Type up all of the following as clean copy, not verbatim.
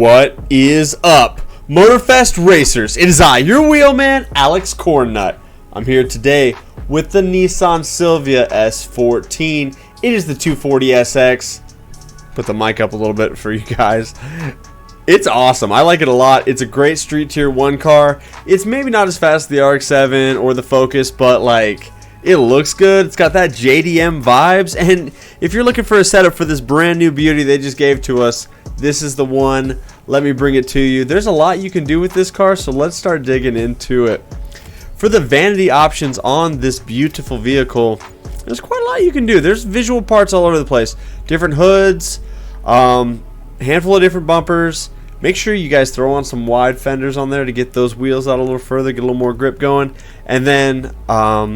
What is up, Motorfest racers? It is I, your wheelman, Alex Cornnut. I'm here today with the Nissan Silvia S14. It is the 240SX. Put the mic up a little bit for you guys. It's awesome. I like it a lot. It's a great street tier 1 car. It's maybe not as fast as the RX-7 or the Focus, but like, it looks good. It's got that JDM vibes. And if you're looking for a setup for this brand new beauty they just gave to us, this is the one. Let me bring it to you. There's a lot you can do with this car, so let's start digging into it. For the vanity options on this beautiful vehicle, there's quite a lot you can do. There's visual parts all over the place. Different hoods, handful of different bumpers. Make sure you guys throw on some wide fenders on there to get those wheels out a little further, get a little more grip going. And then,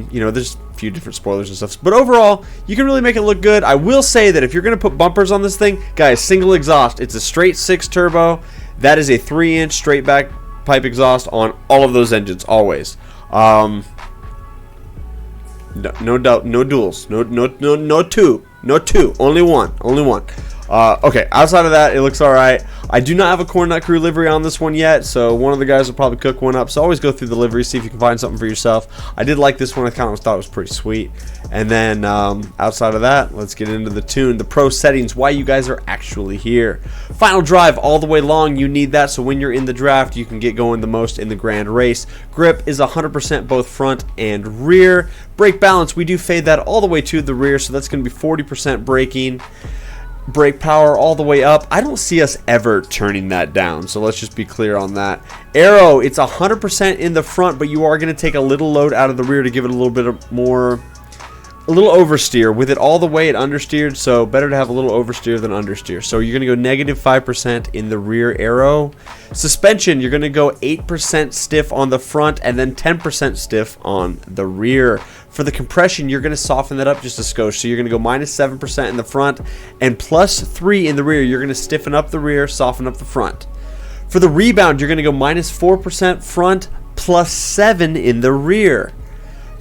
you know, there's a few different spoilers and stuff. But overall, you can really make it look good. I will say that if you're going to put bumpers on this thing, guys, single exhaust. It's a straight 6 turbo. That is a 3-inch straight back pipe exhaust on all of those engines, always. No doubt, no duals, no two, only one. Okay, outside of that, it looks alright. I do not have a Cornnut crew livery on this one yet, so one of the guys will probably cook one up. So always go through the livery, see if you can find something for yourself. I did like this one. I kind of thought it was pretty sweet. And then outside of that, let's get into the tune, the pro settings, why you guys are actually here. Final drive all the way long, you need that, so when you're in the draft, you can get going the most in the grand race. Grip is 100% both front and rear. Brake balance, we do fade that all the way to the rear, so that's going to be 40% braking. Brake power all the way up. I don't see us ever turning that down, so let's just be clear on that. Aero, it's 100% in the front, but you are going to take a little load out of the rear to give it a little bit of more, a little oversteer. With it all the way, it understeered, so better to have a little oversteer than understeer. So you're going to go -5% in the rear aero. Suspension, you're going to go 8% stiff on the front and then 10% stiff on the rear. For the compression, you're going to soften that up just a skosh. So you're going to go -7% in the front and +3 in the rear. You're going to stiffen up the rear, soften up the front. For the rebound, you're going to go -4% front, +7 in the rear.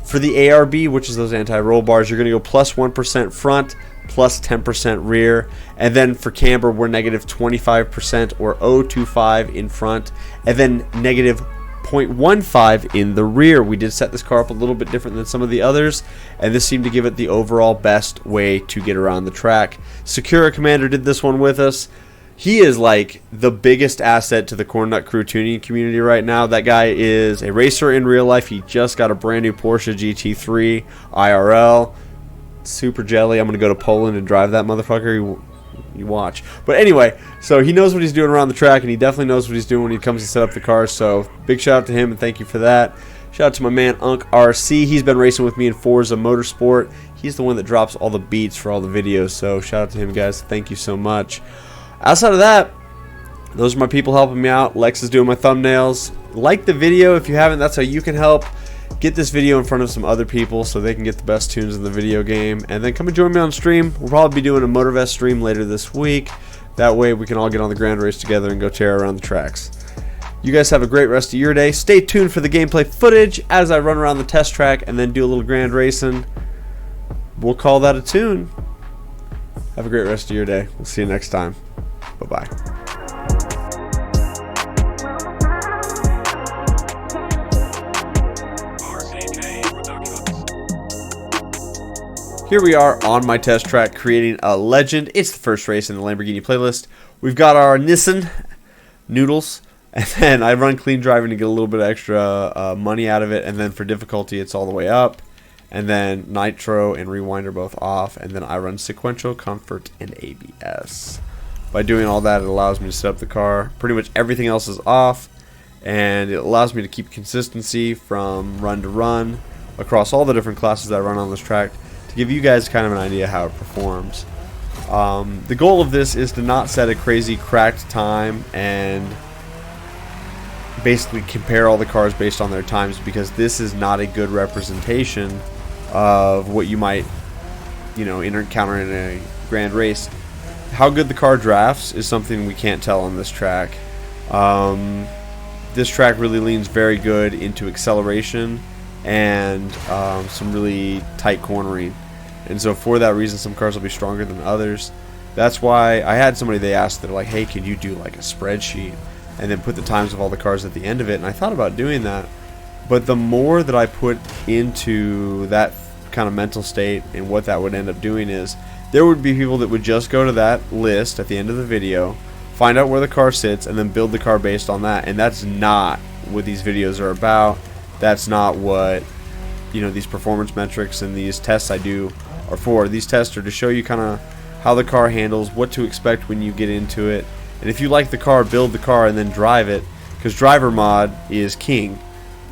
For the ARB, which is those anti-roll bars, you're going to go +1% front, +10% rear. And then for camber, we're -25% or 0.25 in front, and then -0.15 in the rear. We did set this car up a little bit different than some of the others, and this seemed to give it the overall best way to get around the track. SakuraCommander did this one with us. He is like the biggest asset to the Cornnut crew tuning community right now. That guy is a racer in real life. He just got a brand new Porsche GT3 IRL. Super jelly. I'm going to go to Poland and drive that motherfucker. You watch. But anyway, so he knows what he's doing around the track, and he definitely knows what he's doing when he comes to set up the cars. So big shout out to him, and thank you for that. Shout out to my man Unk RC. He's been racing with me in Forza Motorsport. He's the one that drops all the beats for all the videos. So shout out to him, guys. Thank you so much. Outside of that, those are my people helping me out. Lex is doing my thumbnails. Like the video if you haven't. That's how you can help get this video in front of some other people so they can get the best tunes in the video game. And then come and join me on stream. We'll probably be doing a Motorfest stream later this week. That way we can all get on the grand race together and go tear around the tracks. You guys have a great rest of your day. Stay tuned for the gameplay footage as I run around the test track and then do a little grand racing. We'll call that a tune. Have a great rest of your day. We'll see you next time. Bye-bye. Here we are on my test track creating a legend. It's the first race in the Lamborghini playlist. We've got our Nissan noodles, and then I run clean driving to get a little bit of extra money out of it, and then for difficulty it's all the way up, and then nitro and rewind are both off, and then I run sequential, comfort, and ABS. By doing all that, it allows me to set up the car. Pretty much everything else is off, and it allows me to keep consistency from run to run across all the different classes that I run on this track, give you guys kind of an idea how it performs. The goal of this is to not set a crazy cracked time and basically compare all the cars based on their times, because this is not a good representation of what you might, you know, encounter in a grand race. How good the car drafts is something we can't tell on this track. This track really leans very good into acceleration and some really tight cornering. And so for that reason, some cars will be stronger than others. That's why I had somebody, they asked, they're like, hey, could you do like a spreadsheet and then put the times of all the cars at the end of it? And I thought about doing that, but the more that I put into that kind of mental state and what that would end up doing is there would be people that would just go to that list at the end of the video, find out where the car sits, and then build the car based on that. And that's not what these videos are about. That's not what, you know, these performance metrics and these tests I do are for. These tests are to show you kind of how the car handles, what to expect when you get into it, and if you like the car, build the car and then drive it, because driver mod is king.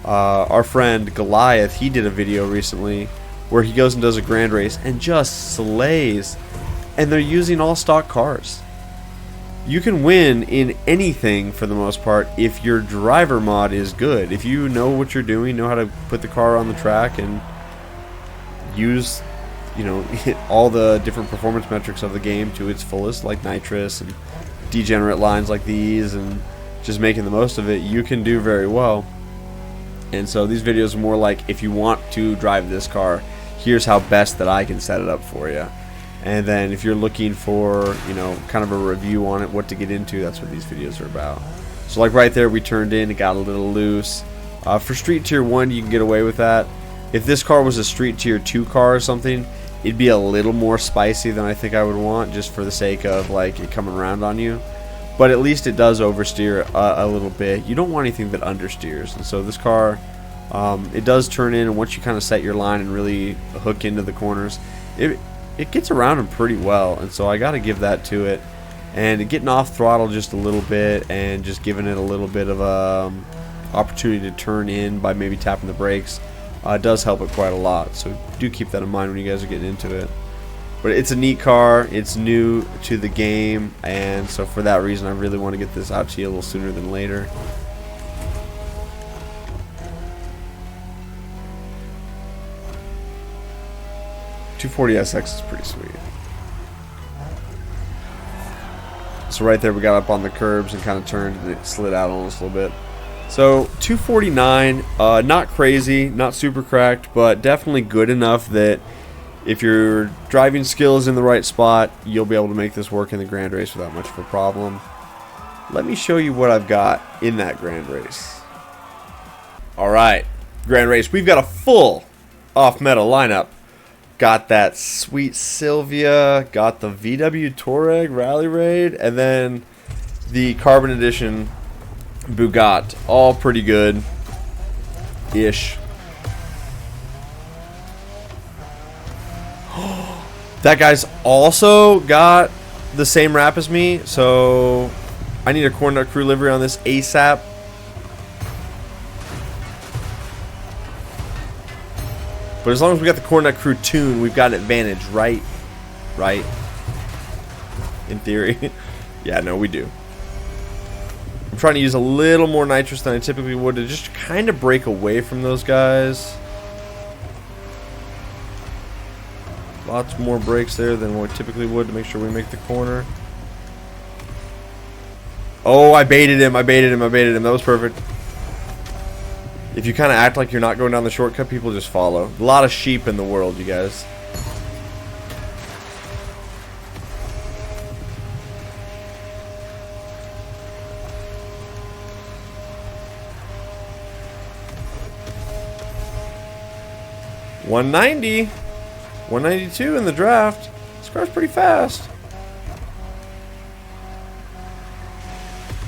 Our friend Goliath, he did a video recently where he goes and does a grand race and just slays, and they're using all stock cars. You can win in anything for the most part if your driver mod is good. If you know what you're doing, know how to put the car on the track and use, you know, all the different performance metrics of the game to its fullest, like nitrous and degenerate lines like these, and just making the most of it, you can do very well. And so these videos are more like, if you want to drive this car, here's how best that I can set it up for you. And then if you're looking for, you know, kind of a review on it, what to get into, that's what these videos are about. So like right there, we turned in, it got a little loose. For Street Tier 1, you can get away with that. If this car was a Street Tier 2 car or something, it'd be a little more spicy than I think I would want, just for the sake of like it coming around on you. But at least it does oversteer a little bit. You don't want anything that understeers. And so this car, it does turn in, and once you kind of set your line and really hook into the corners, it gets around them pretty well. And so I got to give that to it. And getting off throttle just a little bit and just giving it a little bit of opportunity to turn in by maybe tapping the brakes does help it quite a lot. So do keep that in mind when you guys are getting into it. But it's a neat car, it's new to the game, and so for that reason I really want to get this out to you a little sooner than later. .240SX is pretty sweet. So right there we got up on the curbs and kind of turned and it slid out on us a little bit. So 249, not crazy, not super cracked, but definitely good enough that if your driving skill is in the right spot, you'll be able to make this work in the grand race without much of a problem. Let me show you what I've got in that grand race. Alright, grand race. We've got a full off-meta lineup. Got that sweet Silvia, got the VW Touareg Rally Raid, and then the Carbon Edition Bugatti. All pretty good-ish. That guy's also got the same wrap as me, so I need a Cornnut crew livery on this ASAP. But as long as we got the Cornnut crew tune, we've got an advantage, right? Right? In theory. Yeah, no, we do. I'm trying to use a little more nitrous than I typically would to just kind of break away from those guys. Lots more brakes there than what we typically would to make sure we make the corner. Oh, I baited him. That was perfect. If you kind of act like you're not going down the shortcut, people just follow. A lot of sheep in the world, you guys. .190. 192 in the draft. This car's pretty fast.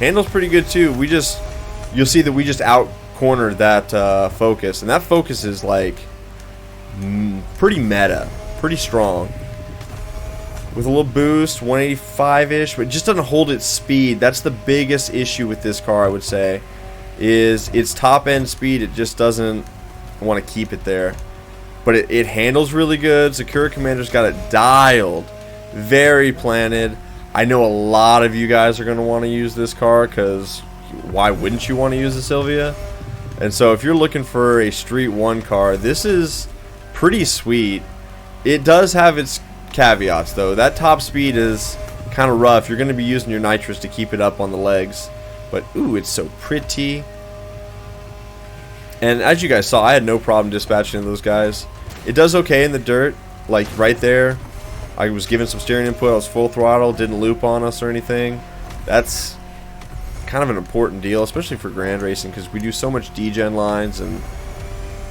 Handles pretty good too. You'll see that we just out cornered that Focus, and that Focus is like pretty meta, pretty strong. With a little boost, 185-ish, but it just doesn't hold its speed. That's the biggest issue with this car, I would say, is its top end speed. It just doesn't want to keep it there. But it handles really good. SakuraCommander's got it dialed. Very planted. I know a lot of you guys are going to want to use this car, because why wouldn't you want to use the Silvia? And so if you're looking for a Street 1 car, this is pretty sweet. It does have its caveats, though. That top speed is kind of rough. You're going to be using your nitrous to keep it up on the legs. But, ooh, it's so pretty. And as you guys saw, I had no problem dispatching those guys. It does okay in the dirt, like right there. I was given some steering input. I was full throttle, didn't loop on us or anything. That's kind of an important deal, especially for grand racing, because we do so much degen lines and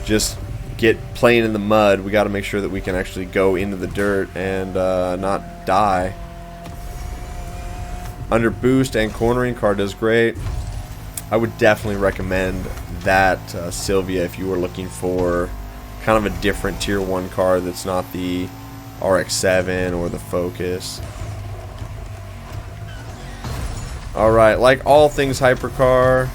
just get playing in the mud. We got to make sure that we can actually go into the dirt and not die. Under boost and cornering, car does great. I would definitely recommend that Silvia if you were looking for kind of a different tier 1 car that's not the RX-7 or the Focus. Alright, like all things hypercar,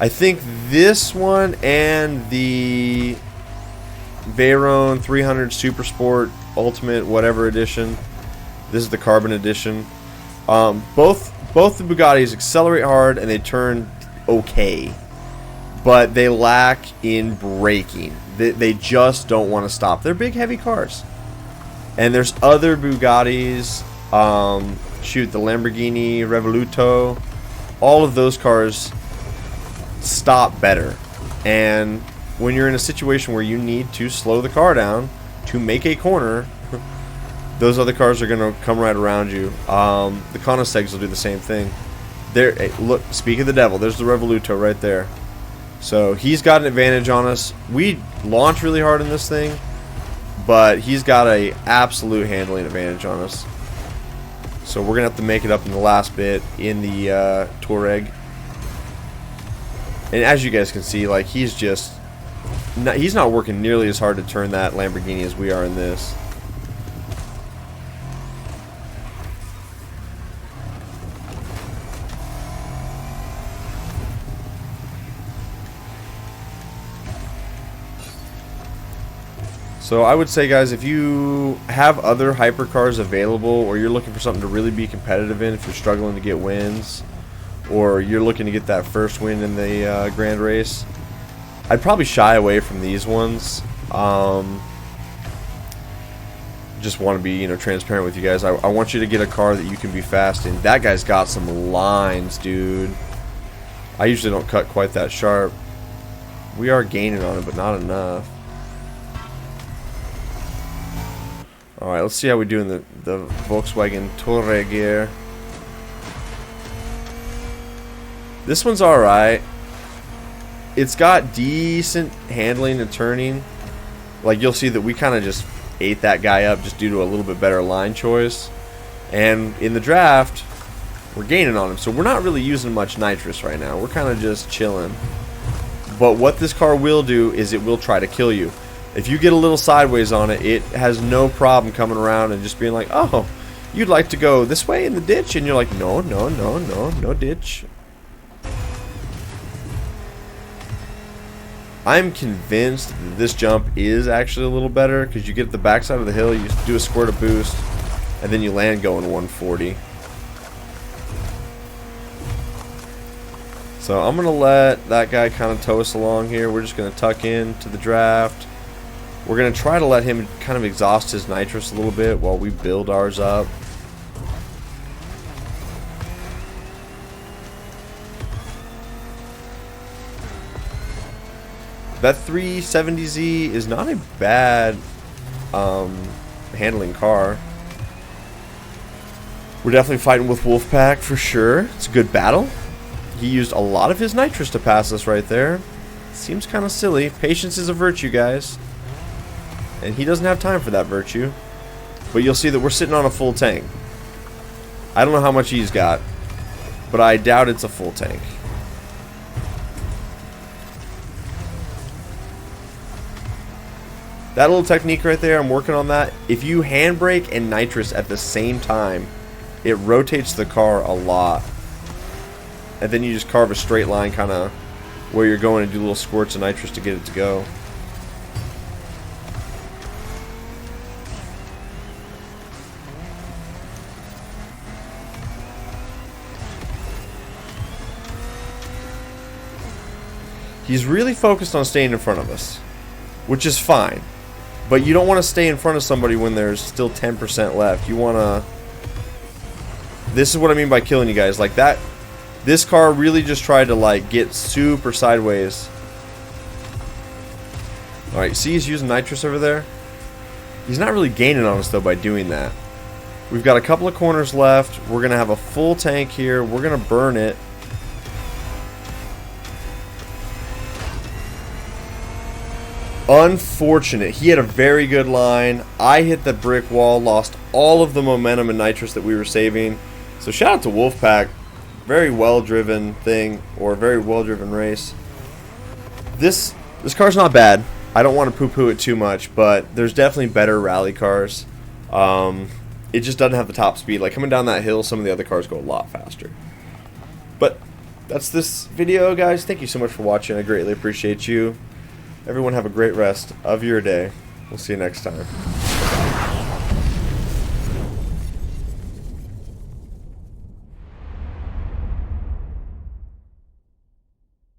I think this one and the Veyron 300 Super Sport Ultimate whatever edition, this is the Carbon edition, both the Bugattis accelerate hard and they turn okay, but they lack in braking. They just don't want to stop. They're big heavy cars. And there's other Bugattis, shoot, the Lamborghini Revoluto, all of those cars stop better. And when you're in a situation where you need to slow the car down to make a corner, those other cars are going to come right around you. The Koenigseggs will do the same thing. There, hey, look, speak of the devil, there's the Revoluto right there. So he's got an advantage on us. We launch really hard in this thing, but he's got a absolute handling advantage on us. So we're gonna have to make it up in the last bit in the Touareg. And as you guys can see, like, he's not working nearly as hard to turn that Lamborghini as we are in this. So I would say, guys, if you have other hypercars available, or you're looking for something to really be competitive in, if you're struggling to get wins, or you're looking to get that first win in the grand race, I'd probably shy away from these ones. Just want to be, you know, transparent with you guys. I want you to get a car that you can be fast in. That guy's got some lines, dude. I usually don't cut quite that sharp. We are gaining on it, but not enough. Alright, let's see how we do in the Volkswagen Touareg here. This one's alright. It's got decent handling and turning. Like, you'll see that we kind of just ate that guy up just due to a little bit better line choice. And in the draft, we're gaining on him. So we're not really using much nitrous right now. We're kind of just chilling. But what this car will do is it will try to kill you. If you get a little sideways on it, it has no problem coming around and just being like, oh, you'd like to go this way in the ditch? And you're like, no, no, no, no, no ditch. I'm convinced that this jump is actually a little better, because you get the backside of the hill, you do a squirt of boost, and then you land going 140. So I'm going to let that guy kind of tow us along here. We're just going to tuck in to the draft. We're going to try to let him kind of exhaust his nitrous a little bit while we build ours up. That 370Z is not a bad handling car. We're definitely fighting with Wolfpack for sure. It's a good battle. He used a lot of his nitrous to pass us right there. Seems kind of silly. Patience is a virtue, guys. And he doesn't have time for that virtue. But you'll see that we're sitting on a full tank. I don't know how much he's got, but I doubt it's a full tank. That little technique right there, I'm working on that. If you handbrake and nitrous at the same time, it rotates the car a lot. And then you just carve a straight line kind of where you're going and do little squirts of nitrous to get it to go. He's really focused on staying in front of us, which is fine. But you don't want to stay in front of somebody when there's still 10% left. You want to... This is what I mean by killing you guys. Like that, this car really just tried to like get super sideways. Alright, see he's using nitrous over there? He's not really gaining on us, though, by doing that. We've got a couple of corners left. We're going to have a full tank here. We're going to burn it. Unfortunate. He had a very good line. I hit the brick wall, lost all of the momentum and nitrous that we were saving. So shout out to Wolfpack. Very well-driven thing, or very well-driven race. This car's not bad. I don't want to poo-poo it too much, but there's definitely better rally cars. It just doesn't have the top speed. Like coming down that hill, some of the other cars go a lot faster. But that's this video, guys. Thank you so much for watching. I greatly appreciate you. Everyone have a great rest of your day. We'll see you next time.